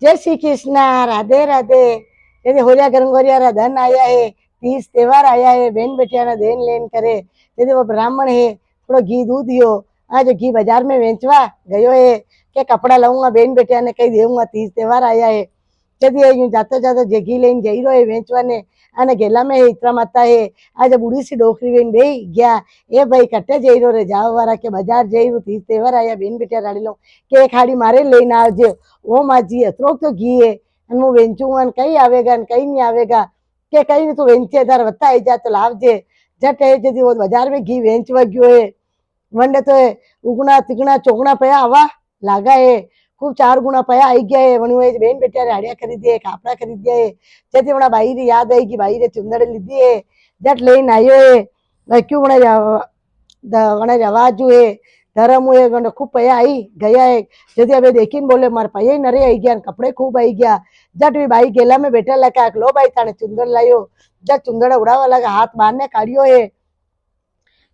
जय श्री कृष्णा, राधे राधे। जैसे होलिया गंगोरिया धन आया है, तीज त्योहार आया है, बहन बेटिया ना देन लेन करे। जैसे वो ब्राह्मण है, थोड़ा घी दूध दियो। आज घी बाजार में वेचवा गयो है के कपड़ा लाऊंगा, बहन बेटिया ने कही देऊंगा, तीज त्योहार आया है। जदी यूं जाते जाते जे घी लઈને જઈ રહ્યો વેચવાને અને ગેલા में इतना माता है। आज बूढ़ी सी डोकरी बेन बे गया, ए भाई कटे जई रो रे जाव वाला के बाजार जई रू, तीज त्योहार आया, बेन बेटिया राड़ी लो के एक हाड़ी मारे लेने आवजे। ओ माजी अतरोक तो घी है અને હું વેચું અને કઈ આવેગા ને કઈ नहीं आवेगा के कई नहीं, तू वेचे तार वत्ता आई जा तो लावजे। झट है जदी वो बाजार में घी वेचवा गयो है, वंडे तो उगना तिगना चोगना पया आवा लागा है, खूब 4 गुणा पया आई गया है। वणु बेन बेटिया हाड़िया खरीदी है, कापड़ा खरीदिया है। जैसे वणा बाई री याद आई कि बाई रे चुंदड़ लीधी है, जट लईने आयो है। क्यों वणे रवाजू है, धर्म हुए वने खूब पया आई गया है। जदी अबे देखीने बोले मार पया नरे आई गया, कपड़े खूब आई गया। जट भी बाई गेला में बैठा लगा, लो बाई थाने चुंदड़ लायो। जट चुंदड़ उड़ावा लगा, हाथ बाहर ने काढ़ियो है।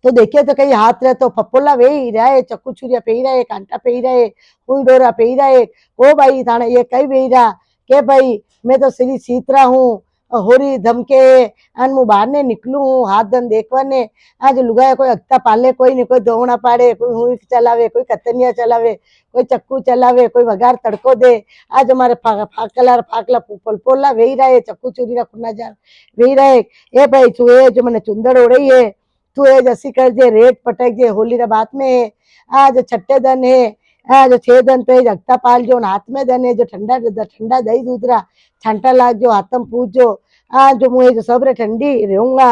तो देखिए तो कई हाथ रहे तो फपोला वे ही रहा है, चक्कू छुरिया पे रहा है, कांटा पे रहा है, हुई डोरा पे रहा है। ओ भाई थाने ये कई बे रहा के भाई मैं तो श्री सीतरा हूँ, होरी धमके अन मु बाहर ने निकलू हूँ, हाथ धन देखवा ने। आज लुगाया कोई अगता पाले, कोई नहीं, कोई धोवना पाड़े, कोई हुई चलावे, कोई कतनिया चलावे, कोई चक्कू चलावे, कोई वगार तड़को दे। आज हमारे फाकला फाकला पोला वे रहा है, चक्कू चूरी खुना जार वे रहा है। ए भाई तू ए जो मैंने चुंदड़ उड़ी है, तू ए जैसी कर जे, रेट पटक जे, होली रा बात में है। आज छठे दिन है, आज 6 दिन पे जगता पाल जो, हाथ में दन है जो ठंडा ठंडा दही दूधरा छांटा लाग जो, हाथम पूछ जो। आज जो मुझे जो सबरे ठंडी रहूंगा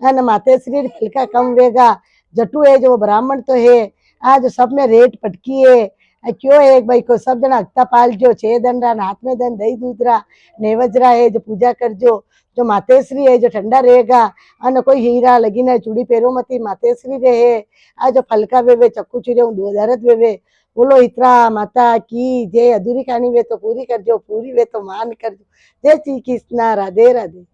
अन माते शरीर हल्का कम वेगा। जटू है जो ब्राह्मण तो है, आज सब में रेट पटकी है। क्यों है भाई को सब जना अगता पाल जो, 6 दिन रा, हाथ में दन दही दूधरा नेवजरा है जो पूजा कर जो मातेश्री है जो ठंडा रहेगा। अन कोई हीरा लगीना चूड़ी पेरो मती मातेश्री रहे। आज फलका वेवे चक्कू चूरे दरद वेवे। बोलो इतना माता की जय। अधूरी कहानी वे तो पूरी कर जो, पूरी वे तो मान कर जो। जय श्री कृष्णा, राधे राधे।